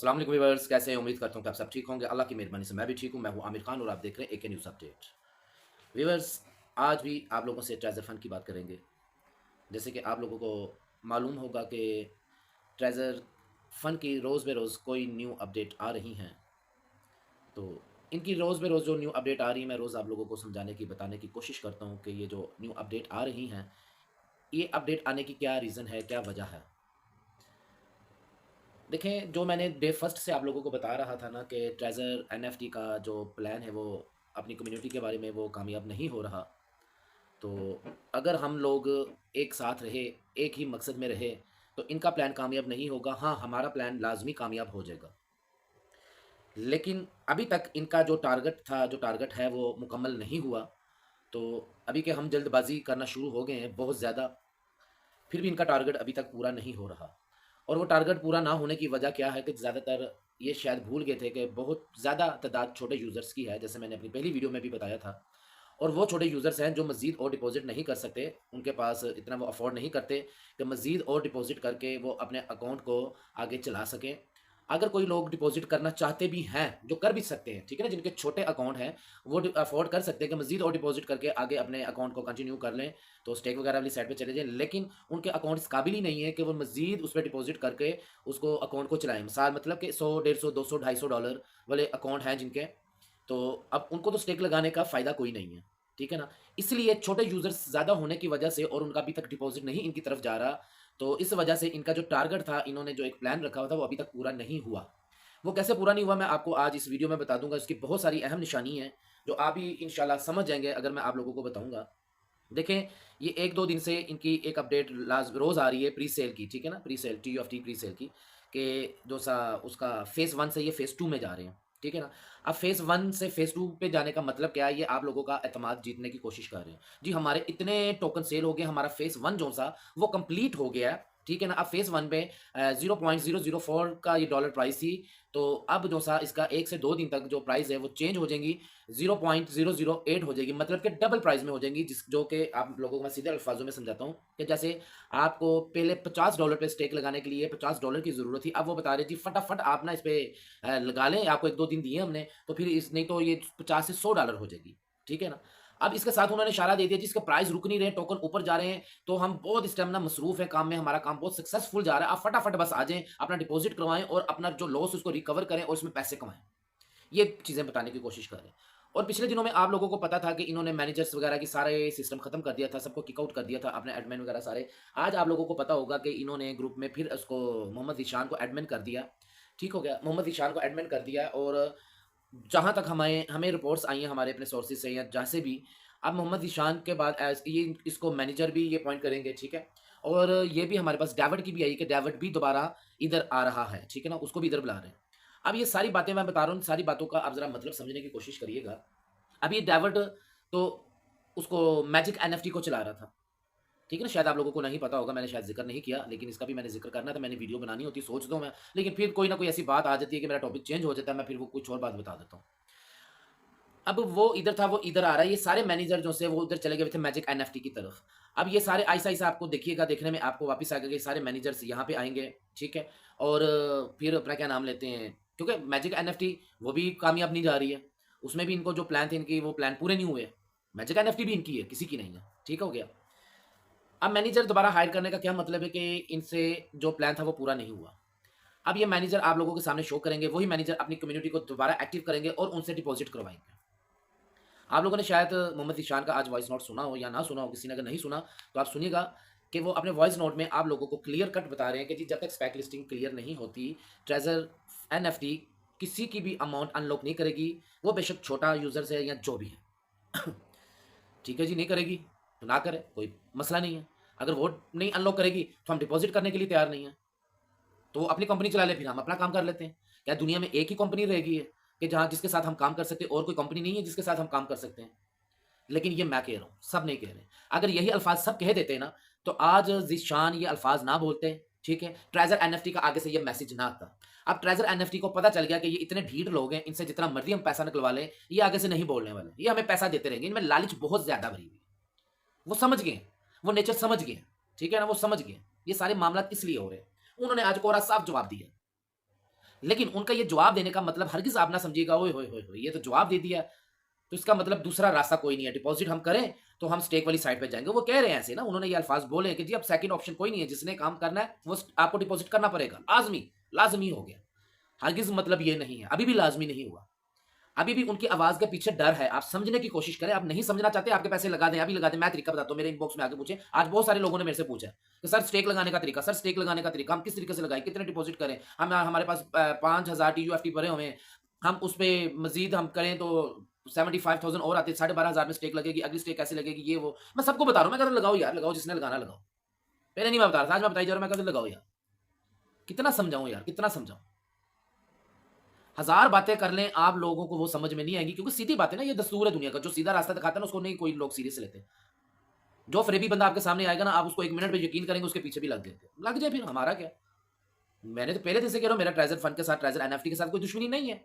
अस्सलाम वालेकुम व्यूअर्स, कैसे हैं? उम्मीद करता हूँ कि आप सब ठीक होंगे। अल्लाह की मेहरबानी से मैं भी ठीक हूँ। मैं हूँ आमिर खान और आप देख रहे हैं एके न्यूज़ अपडेट। व्यूअर्स, आज भी आप लोगों से ट्रेज़र फंड की बात करेंगे। जैसे कि आप लोगों को मालूम होगा कि ट्रेज़र फंड की रोज़ बे रोज़ कोई न्यू अपडेट आ रही हैं। तो इनकी रोज़ बे रोज़ जो न्यू अपडेट आ रही है, मैं रोज़ आप लोगों को समझाने की, बताने की कोशिश करता हूँ कि ये जो न्यू अपडेट आ रही हैं, ये अपडेट आने की क्या रीज़न है, क्या वजह है। देखें, जो मैंने डे फर्स्ट से आप लोगों को बता रहा था ना कि ट्रेज़र एनएफटी का जो प्लान है वो अपनी कम्युनिटी के बारे में वो कामयाब नहीं हो रहा। तो अगर हम लोग एक साथ रहे, एक ही मकसद में रहे, तो इनका प्लान कामयाब नहीं होगा। हाँ, हमारा प्लान लाज़मी कामयाब हो जाएगा। लेकिन अभी तक इनका जो टारगेट था, जो टारगेट है वो मुकम्मल नहीं हुआ। तो अभी के हम जल्दबाज़ी करना शुरू हो गए हैं बहुत ज़्यादा, फिर भी इनका टारगेट अभी तक पूरा नहीं हो रहा। और वो टारगेट पूरा ना होने की वजह क्या है कि ज़्यादातर ये शायद भूल गए थे कि बहुत ज़्यादा तादाद छोटे यूज़र्स की है, जैसे मैंने अपनी पहली वीडियो में भी बताया था। और वो छोटे यूज़र्स हैं जो मज़ीद और डिपॉज़िट नहीं कर सकते, उनके पास इतना वो अफ़ोर्ड नहीं करते कि मज़ीद और डिपॉज़िट करके वो अपने अकाउंट को आगे चला सकें। अगर कोई लोग डिपॉज़िट करना चाहते भी हैं, जो कर भी सकते हैं, ठीक है ना? जिनके छोटे अकाउंट हैं, वो अफ़ोर्ड कर सकते हैं कि मज़ीद और डिपॉज़िट करके आगे अपने अकाउंट को कंटिन्यू कर लें, तो स्टेक वगैरह वाली साइड पे चले जाएँ। लेकिन उनके अकाउंट इस काबिल ही नहीं है कि वो मज़ीद उसपे डिपॉज़िट करके उसको अकाउंट को चलाएँ। मिसाल मतलब कि 100, 150, 200, $250 वाले अकाउंट हैं जिनके, तो अब उनको तो स्टेक लगाने का फ़ायदा कोई नहीं है, ठीक है ना? इसलिए छोटे यूज़र्स ज़्यादा होने की वजह से और उनका अभी तक डिपॉज़िट नहीं इनकी तरफ जा रहा, तो इस वजह से इनका जो टारगेट था, इन्होंने जो एक प्लान रखा हुआ था, वो अभी तक पूरा नहीं हुआ। वो कैसे पूरा नहीं हुआ, मैं आपको आज इस वीडियो में बता दूँगा। इसकी बहुत सारी अहम निशानी है, जो आप भी इंशाल्लाह समझ जाएँगे अगर मैं आप लोगों को बताऊँगा। देखें, ये 1-2 दिन से इनकी एक अपडेट रोज़ आ रही है प्री-सेल की, ठीक है ना? प्री-सेल, TOFT प्री-सेल की, कि जो सा उसका फ़ेज़ 1 से ये फ़ेज़ 2 में जा रहे हैं, ठीक है ना? अब फ़ेज़ 1 से फ़ेज़ 2 पे जाने का मतलब क्या है? ये आप लोगों का एतमाद जीतने की कोशिश कर रहे हैं। जी, हमारे इतने टोकन सेल हो गए, हमारा फ़ेज़ 1 जो-सा वो कंप्लीट हो गया है, ठीक है ना? अब फ़ेज़ 1 पे 0.004 का ये डॉलर प्राइस थी, तो अब जो-सा इसका 1 से 2 दिन तक जो प्राइस है वो चेंज हो जाएँगी, 0.008 हो जाएगी, मतलब कि डबल प्राइस में हो जाएँगी, जिस जो कि आप लोगों को मैं सीधे अल्फ़ाज़ों में समझाता हूँ कि जैसे आपको पहले $50 पे स्टेक लगाने के लिए $50 की ज़रूरत थी, अब वो बता रहे जी फटाफट आप ना इस पे लगा लें, आपको 1-2 दिन दिए हमने, तो फिर इस नहीं तो ये 50 से $100 हो जाएगी, ठीक है ना? अब इसके साथ उन्होंने इशारा दे दिया जिसके प्राइस रुक नहीं रहे, टोकन ऊपर जा रहे हैं, तो हम बहुत इस टाइम ना मसरूफ़ हैं काम में, हमारा काम बहुत सक्सेसफुल जा रहा है, आप फटाफट बस आ जाएँ, अपना डिपॉज़िट करवाएँ और अपना जो लॉस उसको रिकवर करें और उसमें पैसे कमाएँ। ये चीज़ें बताने की कोशिश कर रहे हैं। और पिछले दिनों में आप लोगों को पता था कि इन्होंने मैनेजर्स वगैरह की सारे सिस्टम खत्म कर दिया था, सबको किक आउट कर दिया था, अपने एडमिन वगैरह सारे। आज आप लोगों को पता होगा कि इन्होंने ग्रुप में फिर उसको मोहम्मद ज़ीशान को एडमिन कर दिया। ठीक हो गया? मोहम्मद ज़ीशान को एडमिन कर दिया और जहाँ तक हमें हमें रिपोर्ट्स आई हैं हमारे अपने सोर्सेज़ से या जहाँ से भी, अब मोहम्मद ज़ीशान के बाद ये इसको मैनेजर भी ये अपॉइंट करेंगे, ठीक है? और ये भी हमारे पास डेविड की भी आई कि डेविड भी दोबारा इधर आ रहा है, ठीक है ना? उसको भी इधर बुला रहे हैं। अब ये सारी बातें मैं बता रहा हूँ, सारी बातों का आप ज़रा मतलब समझने की कोशिश करिएगा। अब ये डेविड तो उसको मैजिक एनएफटी को चला रहा था, ठीक है ना? शायद आप लोगों को नहीं पता होगा, मैंने शायद ज़िक्र नहीं किया, लेकिन इसका भी मैंने ज़िक्र करना था, मैंने वीडियो बनानी होती सोच तो मैं, लेकिन फिर कोई ना कोई ऐसी बात आ जाती है कि मेरा टॉपिक चेंज हो जाता है, मैं फिर वो कुछ और बात बता देता हूँ। अब वो इधर था, वो इधर आ रहा है, ये सारे मैनेजर जो से वो उधर चले गए थे मैजिक एनएफटी की तरफ। अब ये सारे ऐसा-ऐसा आपको देखिएगा, देखने में आपको वापस आएगा कि ये सारे मैनेजर्स यहाँ पे आएँगे, ठीक है? और फिर अपना क्या नाम लेते हैं, क्योंकि मैजिक एनएफटी वो भी कामयाब नहीं जा रही है। उसमें भी इनको जो प्लान थे इनकी, वो प्लान पूरे नहीं हुए। मैजिक एनएफटी भी इनकी है, किसी की नहीं है, ठीक हो गया? अब मैनेजर दोबारा हायर करने का क्या मतलब है कि इनसे जो प्लान था वो पूरा नहीं हुआ। अब ये मैनेजर आप लोगों के सामने शो करेंगे, वही मैनेजर अपनी कम्युनिटी को दोबारा एक्टिव करेंगे और उनसे डिपॉज़िट करवाएँगे। आप लोगों ने शायद मोहम्मद ज़ीशान का आज वॉइस नोट सुना हो या ना सुना हो, किसी ने अगर नहीं सुना, तो आप सुनिएगा कि वो अपने वॉइस नोट में आप लोगों को क्लियर कट बता रहे हैं कि जी जब तक स्पेक लिस्टिंग क्लियर नहीं होती, ट्रेज़र एनएफटी किसी की भी अमाउंट अनलॉक नहीं करेगी, वो बेशक छोटा यूज़र्स है या जो भी है। ठीक है जी, नहीं करेगी, तो ना करे, कोई मसला नहीं है। अगर वो नहीं अनलॉक करेगी, तो हम डिपॉज़िट करने के लिए तैयार नहीं हैं। तो वो अपनी कंपनी चला ले, फिर हम अपना काम कर लेते हैं। क्या दुनिया में एक ही कंपनी रहेगी है कि जहाँ जिसके साथ हम काम कर सकते हैं, और कोई कंपनी नहीं है जिसके साथ हम काम कर सकते हैं? लेकिन ये मैं कह रहा हूँ, सब नहीं कह रहे। अगर यही अल्फ़ाज़ सब कह देते ना, तो आज ज़ीशान ये अल्फ़ाज़ ना बोलते, ठीक है? ट्रेज़र एनएफटी का आगे से ये मैसेज ना आता। अब ट्रेज़र एनएफटी को पता चल गया कि ये इतने ढीठ लोग हैं, इनसे जितना मर्ज़ी हम पैसा निकलवा लें, ये आगे से नहीं बोलने वाले। ये हमें पैसा देते रहेंगे, इनमें लालच बहुत ज़्यादा भरी हुई है। वो समझ गए हैं, वो नेचर समझ गए हैं, ठीक है ना? वो समझ गए हैं। ये सारे मामलात इसलिए हो रहे हैं। उन्होंने आज कोरा साफ जवाब दिया। लेकिन उनका ये जवाब देने का मतलब हरगिज़ आप ना समझिएगा, ओए होए होए होए! ये तो जवाब दे दिया, तो इसका मतलब दूसरा रास्ता कोई नहीं है। डिपॉज़िट हम करें, तो हम स्टेक वाली साइड पे जाएँगे। वो कह रहे हैं ऐसे ना, उन्होंने ये अल्फ़ाज़ बोले हैं कि जी अब सेकंड ऑप्शन कोई नहीं है, जिसने काम करना है, वो स आपको डिपॉज़िट करना पड़ेगा, लाज़मी, लाज़मी हो गया। हरगिज़ मतलब ये नहीं है, अभी भी लाज़मी नहीं हुआ। अभी भी उनकी आवाज़ के पीछे डर है। आप समझने की कोशिश करें, आप नहीं समझना चाहते, आपके पैसे लगा दें, अभी लगा दें। मैं तरीका बताता हूँ, मेरे इनबॉक्स में आके पूछें। आज बहुत सारे लोगों ने मेरे से पूछा है कि सर स्टेक लगाने का तरीका, सर स्टेक लगाने का तरीका, हम किस तरीके से लगाएँ, कितने डिपॉज़िट करें? हमारे पास 5000 टीयूएफटी भरे हुए हैं, हम उसपे मज़ीद हम करें तो 75,000 और आते हैं, 12,500 में स्टेक लगेगी, अगली स्टेक कैसे लगेगी, ये वो। मैं सबको बता रहा हूँ, मैं कह रहा हूँ लगाओ यार, लगाओ, जिसने लगाना लगाओ। पहले नहीं मैं बता रहा था, आज मैं बताई जा रहा हूँ, मैं कह रहा हूँ लगाओ यार। कितना समझाऊँ यार, कितना समझाऊँ? हज़ार बातें कर लें, आप लोगों को वो समझ में नहीं आएँगी, क्योंकि सीधी बात है ना, ये दस्तूर है दुनिया का। जो सीधा रास्ता दिखाता है ना, उसको नहीं कोई लोग सीरियस लेते। जो फ़रेबी बंदा आपके सामने आएगा ना, आप उसको 1 मिनट में यकीन करेंगे, उसके पीछे भी लग जाएँगे। लग जाए फिर, हमारा क्या? मैंने तो पहले दिन से कह रहा हूँ, मेरा ट्रेज़र फंड के साथ, ट्रेज़र एनएफटी के साथ कोई दुश्मनी नहीं है।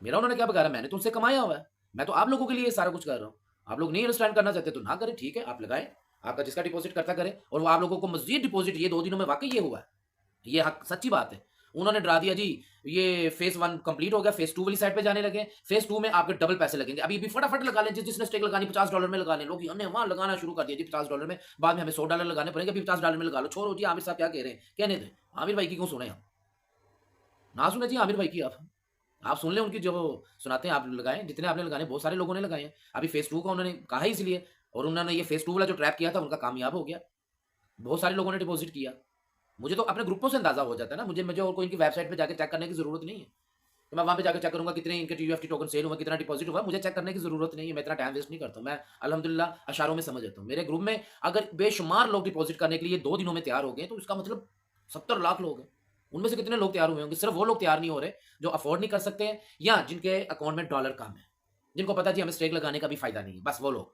मेरा उन्होंने क्या बिगाड़ा? मैंने तो उनसे कमाया हुआ है। मैं तो आप लोगों के लिए ये सारा कुछ कर रहा हूँ। आप लोग नहीं अंडरस्टैंड करना चाहते तो ना करें, ठीक है, आप लगाएँ। आपका जिसका डिपॉज़िट करता करे, और वो आप लोगों को मज़ीद डिपॉज़िट ये 2 दिनों में वाक़ई ये हुआ है। ये हक सच्ची बात है। उन्होंने डरा दिया जी, ये फ़ेज़ 1 कंप्लीट हो गया, फ़ेज़ 2 वाली साइड पे जाने लगे। फ़ेज़ 2 में आपके डबल पैसे लगेंगे। अभी-अभी फटाफट लगा लें, जिसने स्टेक लगानी $50 में लगा लें। लोग हमने वहाँ लगाना शुरू कर दिया जी $50 में, बाद में हमें $100 लगाने पड़ेंगे, अभी $50 में लगा लो। छोड़ो जी, आमिर साहब क्या कह रहे हैं, कहने दें। आमिर भाई की क्यों सुने हम? ना सुने जी आमिर भाई की आप। आप सुन लें उनकी, जो वो सुनाते हैं, आप लगाएँ, जितने आपने लगाने, बहुत सारे लोगों ने लगाए हैं। अभी फ़ेज़ 2 का उन्होंने कहा ही इसलिए, और उन्होंने ये फ़ेज़ 2 वाला जो ट्रैप किया था, उनका कामयाब हो गया। बहुत सारे लोगों ने डिपॉज़िट किया। मुझे तो अपने ग्रुपों से अंदाज़ा हो जाता है ना, मुझे और कोई इनकी वेबसाइट पे जाके चेक करने की ज़रूरत नहीं है। तो मैं वहाँ पे जाके चेक करूँगा कितने इनके टीयूएफटी टोकन सेल हुए, कितना डिपॉज़िट हुआ, मुझे चेक करने की ज़रूरत नहीं है, मैं इतना टाइम वेस्ट नहीं करता हूँ। मैं अल्हम्दुलिल्लाह इशारों में समझ लेता हूँ। मेरे ग्रुप में अगर बेशुमार लोग डिपॉज़िट करने के लिए 2 दिनों में तैयार हो गए, तो इसका मतलब 70 लाख लोग हैं। उनमें से कितने लोग तैयार हुए होंगे? सिर्फ़ वो लोग तैयार नहीं हो रहे, जो अफ़ोर्ड नहीं कर सकते हैं, या जिनके अकाउंट में डॉलर कम है। जिनको पता है जी हमें स्टेक लगाने का भी फ़ायदा नहीं है, बस वो लोग।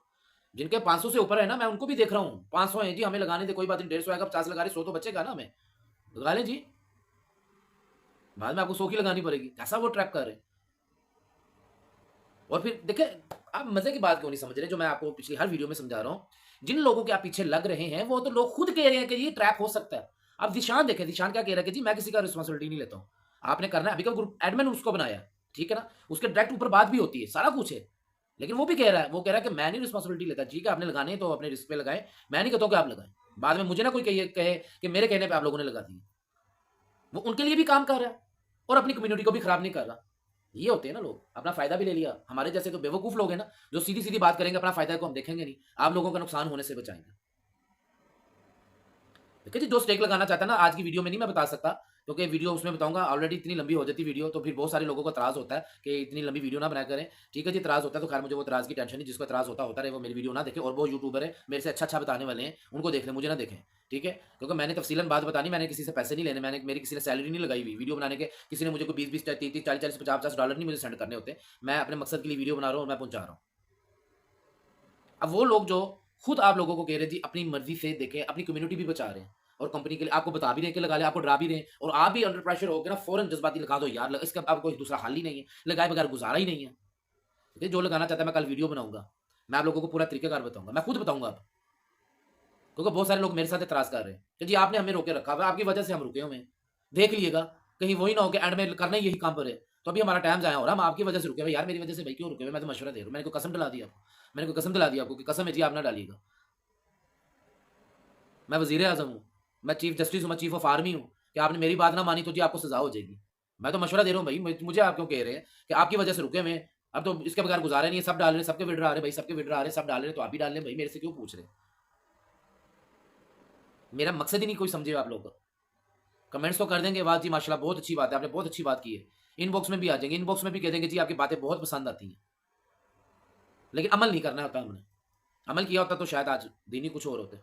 जिनके 500 से ऊपर है ना, मैं उनको भी देख रहा हूँ, 500 हैं जी, हमें लगाने दें, कोई बात नहीं, 150 आएगा, 50 लगा रहे, 100 तो बचेगा ना हमें। लगा लें जी, बाद में आपको 100 की लगानी पड़ेगी। कैसा वो ट्रैप कर रहे हैं। और फिर देखिए, आप मज़े की बात क्यों नहीं समझ रहे, जो मैं आपको पिछली हर वीडियो में समझा रहा हूँ। जिन लोगों के आप पीछे लग रहे हैं, वो तो लोग खुद कह रहे हैं कि ये ट्रैप हो सकता है। अब ज़ीशान देखें, ज़ीशान क्या कह रहा है कि जी मैं किसी का रिस्पॉन्सिबिलिटी नहीं लेता हूँ। आपने करना है, अभी का ग्रुप एडमिन उसको बनाया है, ठीक है ना? उसके डायरेक्ट ऊपर बात भी होती है, सारा कुछ है। लेकिन वो भी कह रहा है, वो कह रहा है कि मैं नहीं रिस्पॉन्सिबिलिटी लेता। ठीक है, आपने लगाने हैं तो अपने रिस्क पे लगाएँ, मैं नहीं कहता हूँ कि आप लगाएँ। बाद में मुझे ना कोई कहे कि मेरे कहने पे आप लोगों ने लगा दिए। वो उनके लिए भी काम कर रहा है, और अपनी कम्युनिटी को भी खराब नहीं कर रहा। ये होते हैं ना लोग, अपना फ़ायदा भी ले लिया। हमारे जैसे तो बेवकूफ़ लोग हैं ना, जो सीधी-सीधी बात करेंगे, अपना फ़ायदा को हम देखेंगे नहीं। आप लोगों का नुकसान होने से बचाएँगे। देखिए जी, जो स्टेक लगाना चाहता है ना, आज की वीडियो में नहीं मैं बता सकता, क्योंकि वीडियो उसमें बताऊँगा, ऑलरेडी इतनी लंबी हो जाती वीडियो, तो फिर बहुत सारे लोगों को एतराज़ होता है कि इतनी लंबी वीडियो ना बनाया करें। ठीक है जी, एतराज़ होता है तो खैर मुझे वो एतराज़ की टेंशन नहीं, जिसको एतराज़ होता रहे, वो मेरी वीडियो ना देखे, और वो यूट्यूबर है, मेरे से अच्छा-अच्छा बताने वाले हैं, उनको देख लें, मुझे ना देखें। ठीक है? क्योंकि मैंने तफ़सीलन बात बतानी, मैंने किसी से पैसे नहीं लेने, मेरी किसी ने सैलरी नहीं लगाई हुई वीडियो बनाने के, किसी ने मुझे कोई 20-20, 30-30, 40-40, 50-50 डॉलर नहीं मुझे सेंड करने होते। मैं अपने मकसद के लिए वीडियो बना रहा हूँ और मैं पहुँचा रहा हूँ। अब वो लोग जो खुद आप लोगों को कह रहे हैं जी अपनी मर्ज़ी से देखें, अपनी कम्युनिटी भी बचा रहे हैं, और कंपनी के लिए आपको बता भी रहे हैं कि लगा लें, आपको डरा भी रहे हैं, और आप भी अंडर प्रेशर होके ना फ़ौरन जज़्बाती लगा दो यार, इसका अब कोई दूसरा हल ही नहीं है, लगाए बगैर गुज़ारा ही नहीं है। देखिए, जो लगाना चाहता है, मैं कल वीडियो बनाऊँगा, मैं आप लोगों को पूरा तरीक़ाकार बताऊँगा, मैं खुद बताऊँगा अब, क्योंकि बहुत सारे लोग मेरे साथ एतराज़ कर रहे हैं कि जी आपने हमें रोके रखा हुआ है, आपकी वजह से हम रुके हुए हैं। देख लीजिएगा, कहीं वही ना हो कि एंड में करना ही यही काम पड़े, तो अभी हमारा टाइम ज़ाया हो रहा है, हम आपकी वजह से रुके हुए हैं। यार मेरी वजह से भाई क्यों रुके हुए? मैं तो मशवरा दे रहा हूँ, मैंने कोई कसम दिला दी आपको, मैंने कोई कसम दिला दी आपको कि कसम है जी आप ना डालिएगा। मैं वज़ीर-ए-आज़म हूँ, मैं चीफ़ जस्टिस हूँ, मैं चीफ़ ऑफ़ आर्मी हूँ, कि आपने मेरी बात ना मानी तो जी आपको सज़ा हो जाएगी। मैं तो मशवरा दे रहा हूँ भई, मुझे आप क्यों कह रहे हैं कि आपकी वजह से रुके हुए हैं, अब तो इसके बगैर गुज़ारा नहीं है, सब डाल रहे हैं, सबके विड्रा आ रहे हैं भई, सबके विड्रा आ रहे हैं, सब डाल रहे हैं, तो आप भी डाल लें भई, मेरे से क्यों पूछ रहे हैं? मेरा मकसद ही नहीं कोई समझे आप लोग। कमेंट्स तो कर देंगे, वाह जी माशाल्लाह बहुत अच्छी बात है, आपने बहुत अच्छी बात की है। इनबॉक्स में भी आ जाएँगे, इनबॉक्स में भी कह देंगे जी आपकी बातें बहुत पसंद आती हैं। लेकिन अमल नहीं करना होता हमने। अमल किया होता तो शायद आज दिन ही कुछ और होते।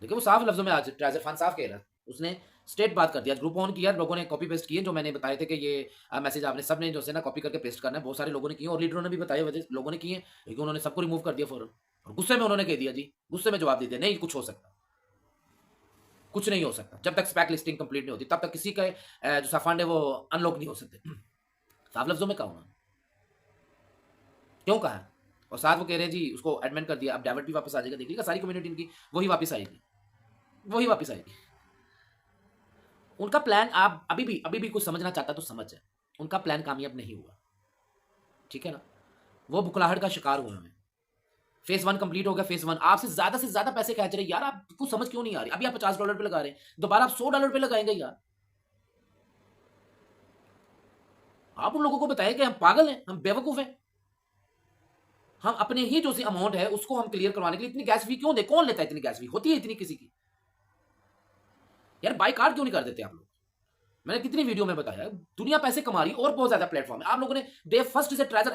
देखिए वो साफ लफ्ज़ों में आज ट्रेज़र फ़ान साफ कह रहा है। उसने स्ट्रेट बात कर दिया, ग्रुप ऑन किया, लोगों ने कॉपी पेस्ट किए, जो मैंने बताए थे कि ये मैसेज आपने सबने जो है ना कॉपी करके पेस्ट करना है, बहुत सारे लोगों ने किए, और लीडरों ने भी बताया, वजह लोगों ने किए, लेकिन उन्होंने सबको रिमूव कर दिया फ़ौरन, और गुस्से में उन्होंने कह दिया जी, गुस्से में जवाब दे दिया, नहीं कुछ हो सकता, कुछ नहीं हो सकता। जब तक स्पेक लिस्टिंग कंप्लीट नहीं होती, तब तक किसी का जो सा फंड है वो अनलॉक नहीं हो सकते। साफ लफ्ज़ों में कहा उन्होंने। क्यों कहा है? और साथ वो कह रहे हैं जी उसको एडमिन कर दिया, अब डेविड भी वापस आ जाएगा, देखिएगा सारी कम्युनिटी इनकी वही वापस आएगी, वही वापस आएगी। उनका प्लान आप अभी भी कुछ समझना चाहता तो समझ जाए, उनका प्लान कामयाब नहीं हुआ, ठीक है ना। वो बुखलाहट का शिकार हुए हैं। फेज 1 कंप्लीट हो गया, फेज 1 आपसे ज्यादा पैसे खेच रहे, यार आपको समझ क्यों नहीं आ रही, अभी आप $50 पे लगा रहे हैं, दोबारा आप $100 पे लगाएंगे यार। आप उन लोगों को बताएं कि हम पागल हैं, हम बेवकूफ हैं। हम अपने ही जो सी अमाउंट है उसको हम क्लियर करवाने के लिए इतनी गैस फी क्यों दे, कौन लेता है इतनी गैस फी, होती है इतनी किसी की। यार बाई कार्ड क्यों नहीं कर देते आप लोग। मैंने कितनी वीडियो में बताया, दुनिया पैसे कमा रही और बहुत ज्यादा प्लेटफॉर्म है। आप लोगों ने डे फर्स्ट से ट्रेजर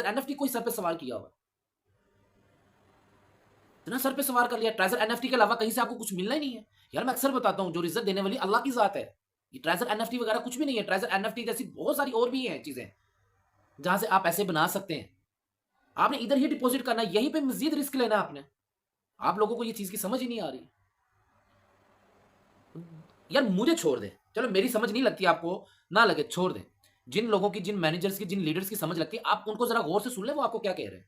एनएफटी कोई सर पे सवार किया होगा, इतना सर पे सवार कर लिया। ट्रेजर एनएफटी के अलावा कहीं से आपको कुछ मिलना ही नहीं है। यार मैं अक्सर बताता हूं, जो रिजल्ट देने वाली अल्लाह की जात है, ये ट्रेजर एनएफटी वगैरह कुछ भी नहीं है। ट्रेजर एनएफटी जैसी बहुत सारी और भी हैं चीजें जहां से आप पैसे बना सकते हैं। आपने इधर ही डिपॉजिट करना है, यहीं पे मजीद रिस्क लेना है आपने। आप लोगों को ये चीज की समझ ही नहीं आ रही। यार मुझे छोड़ दे, चलो मेरी समझ नहीं लगती आपको, ना लगे छोड़ दे। जिन लोगों की, जिन मैनेजर्स की, जिन लीडर्स की समझ लगती है, आप उनको जरा गौर से सुन ले वो आपको क्या कह रहे हैं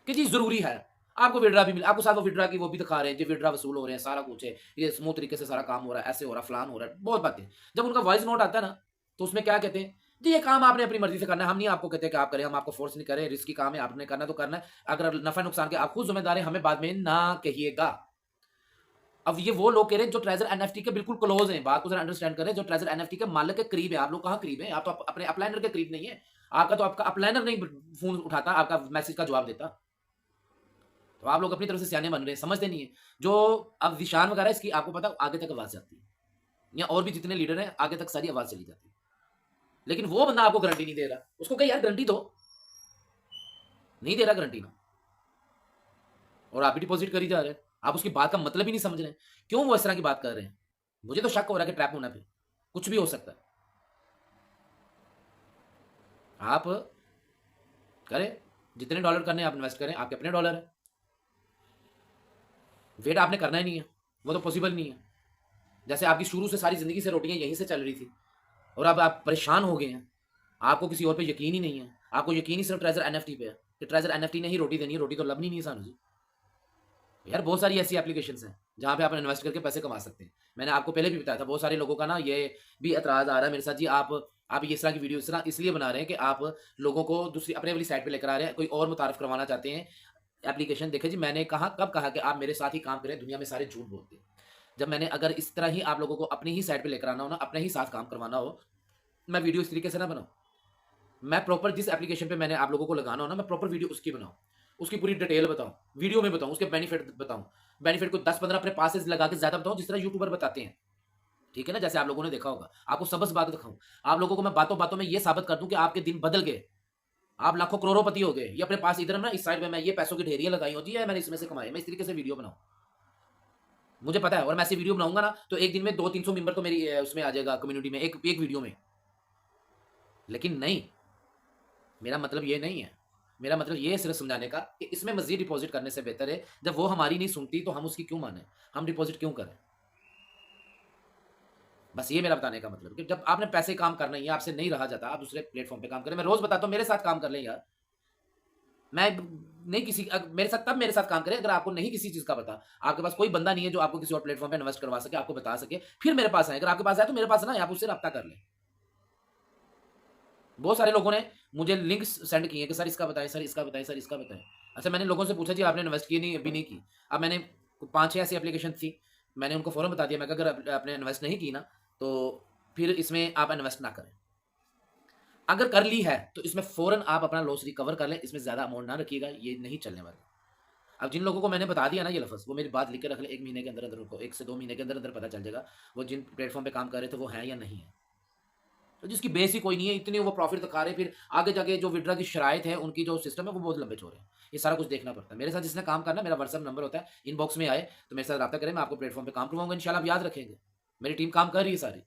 कि जी जरूरी है आपको विड्रा भी मिले, आपको साथ वो विड्रा की वो भी दिखा रहे हैं, जी विड्रा वसूल हो रहे हैं, सारा कुछ है, ये स्मूथ तरीके से सारा काम हो रहा है, ऐसे हो रहा है, फलान हो रहा है, बहुत बातें। जब उनका वॉइस नोट आता है ना, तो उसमें क्या कहते हैं, जी ये काम आपने अपनी मर्जी से करना है, हम नहीं आपको कहते कि आप करें, हम आपको फोर्स नहीं करें, रिस्की काम है, आपने करना तो करना है, अगर नफा नुकसान के आप खुद जिम्मेदार हैं, हमें बाद में ना कहिएगा। अब ये वो लोग कह रहे हैं जो ट्रेजर एनएफटी के बिल्कुल क्लोज हैं, बात को जरा अंडरस्टैंड करें, जो ट्रेजर एनएफटी के मालिक के करीब है। आप लोग कहां करीब हैं, आप तो अपने अपलाइनर के करीब नहीं है। आपका तो आपका अपलाइनर नहीं फोन उठाता, आपका मैसेज का जवाब देता। तो आप लोग अपनी तरफ से सियाने बन रहे हैं, समझते नहीं है। जो अब विशान वगैरह इसकी आपको पता आगे तक आवाज जाती है, या और भी जितने लीडर हैं आगे तक सारी आवाज चली जाती है, लेकिन वो बंदा आपको गारंटी नहीं दे रहा। उसको कहे यार गारंटी दो, नहीं दे रहा गारंटी ना, और आप भी डिपॉजिट कर ही जा रहे हैं। आप उसकी बात का मतलब ही नहीं समझ रहे हैं, क्यों वो इस तरह की बात कर रहे हैं। मुझे तो शक हो रहा है कि ट्रैप होना पे कुछ भी हो सकता है। आप करें जितने डॉलर करने आप इन्वेस्ट करें, आपके अपने डॉलर है, वेट आपने करना ही नहीं है, वो तो पॉसिबल नहीं है। जैसे आपकी शुरू से सारी जिंदगी से रोटियां यहीं से चल रही थी, और अब आप परेशान हो गए हैं, आपको किसी और पे यकीन ही नहीं है, आपको यकीन ही सिर्फ ट्रेजर एनएफटी पे है कि ट्रेजर एनएफटी ने ही रोटी देनी है, रोटी तो लबनी नहीं है सानू जी। यार बहुत सारी ऐसी एप्लीकेशंस हैं जहाँ पे आप इन्वेस्ट करके पैसे कमा सकते हैं। मैंने आपको पहले भी बताया था, बहुत सारे लोगों का ना ये भी एतराज आ रहा है मेरे साथ, जी आप ये इस तरह की वीडियो इस तरह इसलिए बना रहे हैं कि आप लोगों को दूसरी अपने वाली साइड पे लेकर आ रहे हैं, कोई और मुतारफ करवाना चाहते हैं एप्लीकेशन। देखिए जी, मैंने कहा कब कहा कि आप मेरे साथ ही काम करें, दुनिया में सारे झूठ बोलते हैं। जब मैंने अगर इस तरह ही आप लोगों को अपनी ही साइड पे लेकर आना हो ना, अपने ही साथ काम करवाना हो, मैं वीडियो इस तरीके से ना बनाऊं। मैं प्रॉपर जिस एप्लीकेशन पे मैंने आप लोगों को लगाना हो ना, मैं प्रॉपर वीडियो उसकी बनाऊं, उसकी पूरी डिटेल बताऊं, वीडियो में बताऊं, उसके बेनिफिट बताऊं। बेनिफिट को 10-15 अपने पास से लगा के ज्यादा बताऊं, जिस तरह यूट्यूबर बताते हैं, ठीक है ना। जैसे आप लोगों ने देखा होगा, आपको सबस बात दिखाऊं, आप लोगों को मैं बातों बातों में ये साबित कर दूं कि आपके दिन बदल गए, आप लाखों करोड़ोंपति हो गए। ये अपने पास इधर ना इस साइड में मैं ये पैसों की ढेरियां लगाई होती है, मैंने इसमें से कमाए। मैं इस तरीके से वीडियो बनाऊं, मुझे पता है। और मैं ऐसी वीडियो बनाऊंगा ना तो एक दिन में 200-300 मेंबर तो मेरी उसमें आ जाएगा कम्युनिटी में, एक वीडियो में। लेकिन नहीं, मेरा मतलब ये नहीं है। मेरा मतलब ये है सिर्फ समझाने का कि इसमें मजीद डिपॉजिट करने से बेहतर है, जब वो हमारी नहीं सुनती तो हम उसकी क्यों माने, हम डिपॉजिट क्यों करें। बस ये मेरा बताने का मतलब कि जब आपने पैसे काम करना ही है, आपसे नहीं रहा जाता, आप दूसरे प्लेटफॉर्म पे काम करें। मैं रोज बताता हूँ मेरे साथ काम कर लें यार। मैं नहीं किसी मेरे साथ तब मेरे साथ काम करें अगर आपको नहीं किसी चीज का पता, आपके पास कोई बंदा नहीं है जो आपको किसी और प्लेटफॉर्म पे इन्वेस्ट करवा सके, आपको बता सके, फिर मेरे पास आए। अगर आपके पास आए तो मेरे पास ना आप उससे रब्ता कर लें। बहुत सारे लोगों ने मुझे लिंक्स सेंड किए कि सर इसका बताएं, सर इसका बताएं, सर इसका बताएं। अच्छा, मैंने लोगों से पूछा जी आपने इन्वेस्ट किए नहीं, अभी नहीं की। अब मैंने 5-6 ऐसी एप्लीकेशन थी, मैंने उनको फौरन बता दिया, मैं अगर आपने इन्वेस्ट नहीं की ना तो फिर इसमें आप इन्वेस्ट ना करें। अगर कर ली है तो इसमें फौरन आप अपना लॉस रिकवर कर लें, इसमें ज़्यादा अमाउंट ना रखिएगा, ये नहीं चलने वाला। अब जिन लोगों को मैंने बता दिया ना ये लफ्ज़, वो मेरी बात लिख के रख ले, 1 महीने के अंदर अंदर उनको 1 से 2 महीने के अंदर अंदर पता चल जाएगा वो जिन प्लेटफॉर्म पे काम कर रहे थे वो हैं या नहीं है। तो जिसकी बेस ही कोई नहीं है, इतनी वो प्रॉफिट दिखा रहे, फिर आगे जाके जो विड्रा की शराइत है, उनकी जो सिस्टम है वो बहुत लंबे चौड़े हैं। ये सारा कुछ देखना पड़ता है। मेरे साथ जिसने काम करना, मेरा व्हाट्सएप नंबर होता है, इनबॉक्स में आए तो मेरे साथ रब्ता करें, मैं आपको प्लेटफॉर्म पे काम करवाऊंगा इंशाल्लाह। आप याद रखेंगे, मेरी टीम काम कर रही है सारी।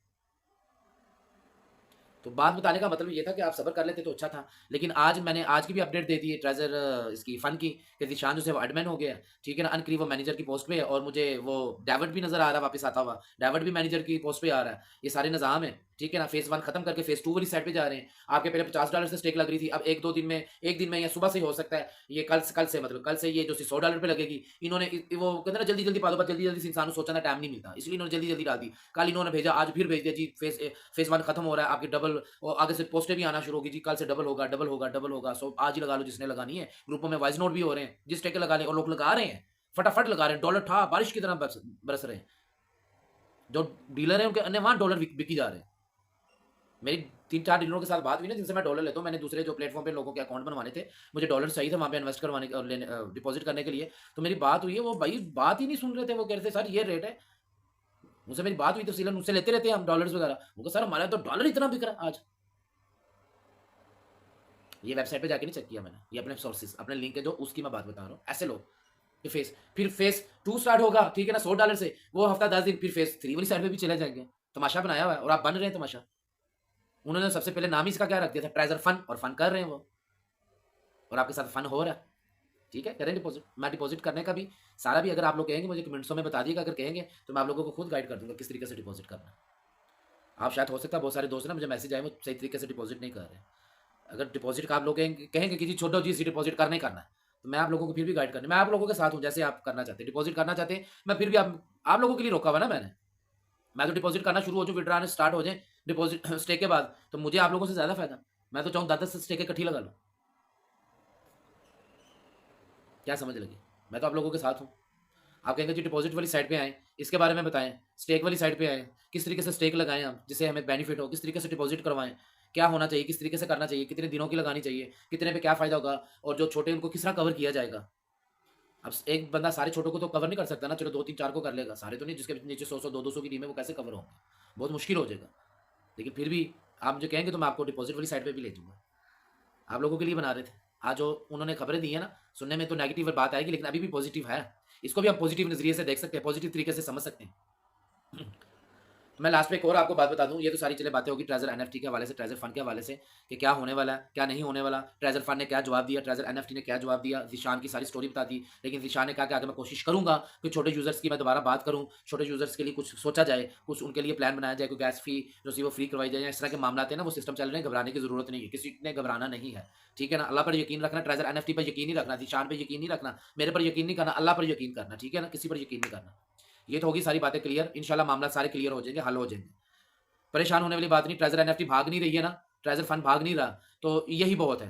तो बात बताने का मतलब ये था कि आप सब्र कर लेते तो अच्छा था। लेकिन मैंने आज की भी अपडेट दे दी है ट्रेज़र इसकी फ़न की, कि ज़ीशान जो है वो एडमिन हो गया है, ठीक है ना? अनकरीब वो मैनेजर की पोस्ट पे है और मुझे वो डेविड भी नज़र आ रहा है वापस आता हुआ। डेविड भी मैनेजर की पोस्ट पे आ रहा है। ये सारे निज़ाम हैं, ठीक है ना? फ़ेज़ 1 खत्म करके फ़ेज़ 2 वाली साइड पे जा रहे हैं। आपके पहले $50 से स्टेक लग रही थी, अब 1-2 दिन में 1 दिन में या सुबह से ही हो सकता है, ये कल से मतलब कल से ये जो $100 पे लगेगी। इन्होंने वो कहते हैं ना जल्दी-जल्दी पा दो, बस जल्दी-जल्दी से इंसान को सोचने का टाइम नहीं मिलता। इसलिए इन्होंने जल्दी-जल्दी डाल दी। कल इन्होंने भेजा, आज फिर भेज दिया जी फ़ेज़ 1 खत्म हो रहा है, आपकी डबल और आगे से पोस्टें भी आना शुरू होगी जी, कल से डबल होगा, डबल होगा, डबल होगा। सो आज ही लगा लो जिसने लगानी है। ग्रुपों में वॉइस नोट भी हो रहे हैं, जिस टेक लगा लें और लोग लगा रहे हैं। फटाफट लगा रहे हैं, डॉलर ठा बारिश की तरह बरस रहे हैं। जो डीलर है उनके अन्य वहाँ डॉलर बिकी जा रहे हैं। मेरी 3-4 डीलरों के साथ बात हुई ना जिनसे मैं डॉलर लेता हूँ, मैंने दूसरे जो प्लेटफ़ॉर्म पे लोगों के अकाउंट बनवाने थे, मुझे डॉलर चाहिए थे वहाँ पे इन्वेस्ट करवाने और डिपॉज़िट करने के लिए। तो मेरी बात हुई है, वो भाई बात ही नहीं सुन रहे थे, वो कह रहे थे सर ये रेट है। मुझसे मेरी बात हुई तफ़सीलन, मुझसे लेते रहते हैं हम डॉलर्स वगैरह। वो कहा सर हमारा तो डॉलर इतना बिक रहा है आज। ये वेबसाइट पे जाके नहीं चेक किया मैंने, ये अपने सोर्सेज़ अपने लिंक है जो उसकी मैं बात बता रहा हूँ। ऐसे लोग कि फिर फ़ेज़ 2 स्टार्ट होगा, ठीक है ना? $100 से वो हफ़्ता 10 दिन फिर फ़ेज़ 3 वाली साइड पे भी चले जाएँगे। तमाशा बनाया हुआ है और आप बन रहे हैं तमाशा। उन्होंने सबसे पहले नाम ही इसका क्या रख दिया था ट्रेज़र फन, और फन कर रहे हैं वो, और आपके साथ फन हो रहा है। ठीक है, करें डिपॉज़िट। मैं डिपॉज़िट करने का भी सारा भी अगर आप लोग कहेंगे मुझे कमेंट्सों में बता दिएगा, अगर कहेंगे तो मैं आप लोगों को खुद गाइड कर दूँगा किस तरीके से डिपॉज़िट करना है। आप शायद हो सकता है बहुत सारे दोस्त ना मुझे मैसेज आए वो सही तरीके से डिपॉज़िट नहीं कर रहे हैं। अगर डिपॉज़िट का आप लोग कहेंगे कि जी छोड़ो जी, इसी डिपॉज़िट करना ही करना है, तो मैं आप लोगों को फिर भी गाइड करने मैं आप लोगों के साथ हूँ जैसे आप करना चाहते हैं। डिपॉज़िट करना चाहते हैं, मैं फिर भी आप लोगों के लिए रोका हुआ ना मैंने। मैं तो डिपॉज़िट करना शुरू हो जाऊँ, विथड्रॉ आने स्टार्ट हो जाएँ डिपॉज़िट स्टेक के बाद, तो मुझे आप लोगों से ज़्यादा फ़ायदा। मैं तो चाहूँ 10-10 स्टेकें इकट्ठी लगा लूँ। क्या समझ लगी? मैं तो आप लोगों के साथ हूँ। आप कहेंगे जी डिपॉज़िट वाली साइड पे आएँ, इसके बारे में बताएँ। स्टेक वाली साइड पे आएँ, किस तरीके से स्टेक लगाएँ हम, जिससे हमें बेनिफिट हो, किस तरीके से डिपॉज़िट करवाएँ, क्या होना चाहिए, किस तरीके से करना चाहिए, कितने दिनों की लगानी चाहिए, कितने पे क्या फ़ायदा होगा और जो छोटे उनको किस तरह कवर किया जाएगा। अब एक बंदा सारे छोटों को तो कवर नहीं कर सकता ना, चलो 2-3-4 को कर लेगा, सारे तो नहीं जिसके नीचे 100-100, 200 की टीम है वो कैसे कवर होंगे? बहुत मुश्किल हो जाएगा। लेकिन फिर भी आप मुझे कहेंगे तो मैं आपको डिपॉज़िट वाली साइड पे भी ले जाऊँगा। आप लोगों के लिए बना रहे थे। आज जो उन्होंने खबरें दी है ना, सुनने में तो नेगेटिव बात आएगी लेकिन अभी भी पॉज़िटिव है। इसको भी आप पॉज़िटिव नज़रिए से देख सकते हैं, पॉज़िटिव तरीके से समझ सकते हैं। मैं लास्ट में एक और आपको बात बता दूँ, ये तो सारी चीज़ें बातें होगी ट्रेज़र एनएफटी के हवाले से, ट्रेज़र फंड के हवाले से कि क्या होने वाला है, क्या नहीं होने वाला। ट्रेज़र फंड ने क्या जवाब दिया, ट्रेज़र एनएफटी ने क्या जवाब दिया, ज़ीशान की सारी स्टोरी बता दी। लेकिन ज़ीशान ने कहा कि आगे मैं कोशिश करूँगा कि छोटे यूज़र्स की मैं दोबारा बात करूँ, छोटे यूज़र्स के लिए कुछ सोचा जाए, कुछ उनके लिए प्लान बनाया जाए, कोई गैस फ़ी जो सी वो फ्री करवाई जाए या इस तरह के मामलात हैं ना, वो सिस्टम चल रहे हैं, घबराने की ज़रूरत नहीं है, किसी ने घबराना नहीं है। ठीक है ना? अल्लाह पर यकीन रखना, ट्रेज़र एनएफटी पर यकीन नहीं रखना, ज़ीशान पे यकीन नहीं रखना, मेरे पर यकीन नहीं करना, अल्लाह पर यकीन करना, ठीक है ना? किसी पर यकीन नहीं करना। ये तो होगी सारी बातें क्लियर, इंशाल्लाह मामला सारे क्लियर हो जाएँगे, हल हो जाएँगे। परेशान होने वाली बात नहीं, ट्रेज़र एनएफटी भाग नहीं रही है ना, ट्रेज़र फंड भाग नहीं रहा, तो यही बहुत है।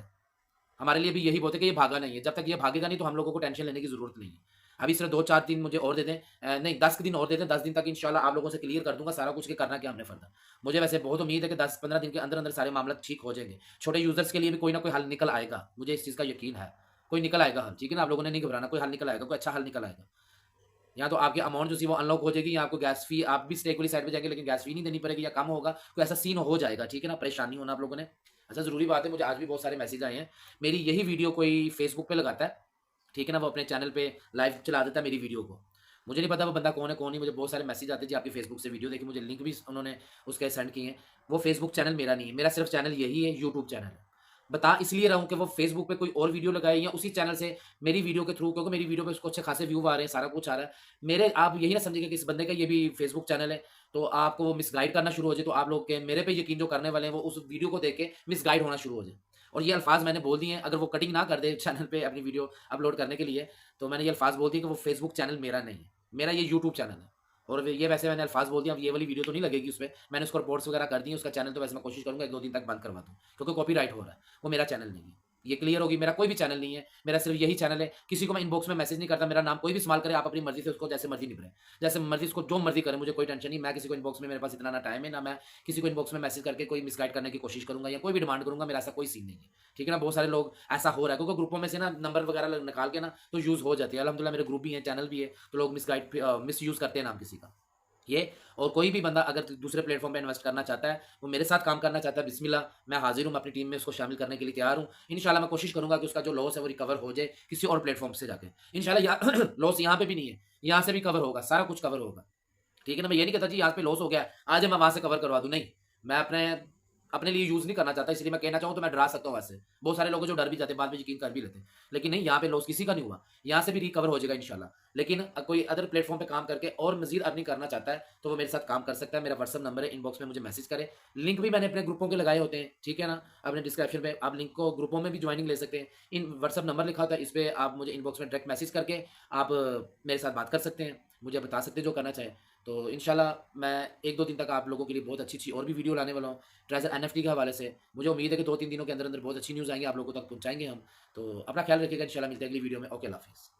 हमारे लिए भी यही बहुत है कि ये भागा नहीं है। जब तक ये भागेगा नहीं तो हम लोगों को टेंशन लेने की ज़रूरत नहीं है। अभी सिर्फ़ 2-4 दिन मुझे और दे दें, नहीं 10 दिन और दे दें, 10 दिन तक इंशाल्लाह आप लोगों से क्लियर कर दूँगा सारा कुछ कि करना क्या हमने फ़र्दर। मुझे वैसे बहुत उम्मीद है कि 10-15 दिन के अंदर-अंदर सारे मामला ठीक हो जाएँगे। छोटे यूज़र्स के लिए भी कोई ना कोई हल निकल आएगा, मुझे इस चीज़ का यकीन है। कोई निकल आएगा हल, ठीक है ना? आप लोगों ने नहीं घबराना, कोई हल निकल आएगा, कोई अच्छा हल निकल आएगा। या तो आपकी अमाउंट जो सी वो अनलॉक हो जाएगी या आपको गैस फ़ी आप भी स्टेक वाली साइड पे जाएँगे लेकिन गैस फ़ी नहीं देनी पड़ेगी या कम होगा, कोई ऐसा सीन हो जाएगा, ठीक है ना? परेशान नहीं होना आप लोगों ने। अच्छा ज़रूरी बात है, मुझे आज भी बहुत सारे मैसेज आए हैं। मेरी यही वीडियो कोई फ़ेसबुक पे लगाता है, ठीक है ना? वो अपने चैनल पे लाइव चला देता है मेरी वीडियो को। मुझे नहीं पता वो बंदा कौन है, कौन नहीं, मुझे बहुत सारे मैसेज आते हैं जी आपकी फ़ेसबुक से वीडियो देखी, मुझे लिंक भी उन्होंने उसके सेंड किए हैं। वो फ़ेसबुक चैनल मेरा नहीं है, मेरा सिर्फ़ चैनल यही है, यूट्यूब चैनल है। बता इसलिए रहा हूँ कि वो फ़ेसबुक पे कोई और वीडियो लगाए या उसी चैनल से मेरी वीडियो के थ्रू, क्योंकि मेरी वीडियो पे उसको अच्छे खासे व्यू आ रहे हैं, सारा कुछ आ रहा है। मेरे आप यही ना समझिएगा कि इस बंदे का ये भी फ़ेसबुक चैनल है, तो आपको वो मिसगाइड करना शुरू हो जाए, तो आप लोग के मेरे पे यकीन जो करने वाले हैं, वो उस वीडियो को देख के मिसगाइड होना शुरू हो जाए। और ये अल्फ़ाज़ मैंने बोल दिए हैं, अगर वो कटिंग ना कर दे चैनल पे अपनी वीडियो अपलोड करने के लिए, तो मैंने ये अल्फ़ाज़ बोल दिए कि वो फ़ेसबुक चैनल मेरा नहीं है, मेरा ये यूट्यूब चैनल है। और ये वैसे मैंने अल्फ़ाज़ बोल दिया, अब ये वाली वीडियो तो नहीं लगेगी उसपे, मैंने उसको रिपोर्ट्स वगैरह कर दी है, उसका चैनल तो वैसे मैं कोशिश करूँगा 1-2 दिन तक बंद करवा दूँ, क्योंकि कॉपीराइट हो रहा है, वो मेरा चैनल नहीं है। ये क्लियर होगी, मेरा कोई भी चैनल नहीं है, मेरा सिर्फ़ यही चैनल है, किसी को मैं इनबॉक्स में मैसेज नहीं करता, मेरा नाम कोई भी इस्तेमाल करे, आप अपनी मर्ज़ी से उसको जैसे मर्ज़ी निभरें। जैसे मर्ज़ी उसको जो मर्ज़ी करें, मुझे कोई टेंशन नहीं, मैं किसी को इनबॉक्स में मेरे पास इतना ना टाइम है, ना मैं किसी को इनबॉक्स में मैसेज करके कोई मिसगाइड करने की कोशिश करूँगा या कोई भी डिमांड करूँगा, मेरा ऐसा कोई सीन नहीं है। ठीक है ना? बहुत सारे लोग ऐसा हो रहा है क्योंकि ग्रुपों में से ना नंबर वगैरह निकाल के ना तो यूज़ हो जाती है। अल्हम्दुलिल्लाह मेरे ग्रुप भी हैं, चैनल भी है, तो लोग मिसयूज़ करते हैं नाम किसी का। ये और कोई भी बंदा अगर दूसरे प्लेटफ़ॉर्म पे इन्वेस्ट करना चाहता है, वो मेरे साथ काम करना चाहता है, बिस्मिल्लाह, मैं हाज़िर हूँ, मैं अपनी टीम में उसको शामिल करने के लिए तैयार हूँ। इंशाल्लाह मैं कोशिश करूँगा कि उसका जो लॉस है वो रिकवर हो जाए किसी और प्लेटफ़ॉर्म से जाके। इंशाल्लाह लॉस यहाँ पे भी नहीं है, यहाँ से भी कवर होगा, सारा कुछ कवर होगा। ठीक है ना? मैं ये नहीं कहता जी यहाँ पे लॉस हो गया है, आज मैं वहाँ से कवर करवा दूँ, नहीं। मैं अपने अपने लिए यूज़ नहीं करना चाहता, इसलिए मैं कहना चाहूँ तो मैं डरा सकता हूँ वैसे। बहुत सारे लोग हैं जो डर भी जाते हैं, बाद में यकीन कर भी लेते हैं। लेकिन नहीं, यहाँ पे लॉस किसी का नहीं हुआ। यहाँ से भी रिकवर हो जाएगा इंशाल्लाह। लेकिन कोई अदर प्लेटफ़ॉर्म पे काम करके और मज़ीद अर्निंग करना चाहता है, तो वो मेरे साथ काम कर सकता है। मेरा व्हाट्सएप नंबर है, इनबॉक्स में मुझे मैसेज करे। लिंक भी मैंने अपने ग्रुपों के लगाए होते हैं, ठीक है ना? अपने डिस्क्रिप्शन पे आप लिंक को ग्रुपों में भी जॉइनिंग ले सकते हैं। इन व्हाट्सएप नंबर लिखा होता है, इस पे आप मुझे इनबॉक्स में डायरेक्ट मैसेज करके आप मेरे साथ बात कर सकते हैं। मुझे बता सकते हैं जो करना चाहें। तो इंशाल्लाह मैं 1-2 दिन तक आप लोगों के लिए बहुत अच्छी-अच्छी और भी वीडियो लाने वाला हूँ, ट्रेज़र एनएफटी के हवाले से। मुझे उम्मीद है कि 2-3 दिनों के अंदर-अंदर बहुत अच्छी न्यूज़ आएँगी, आप लोगों तक पहुँचाएँगे हम। तो अपना ख्याल रखिएगा, इंशाल्लाह मिलते हैं अगली वीडियो में। ओके, अल्लाह हाफ़िज़।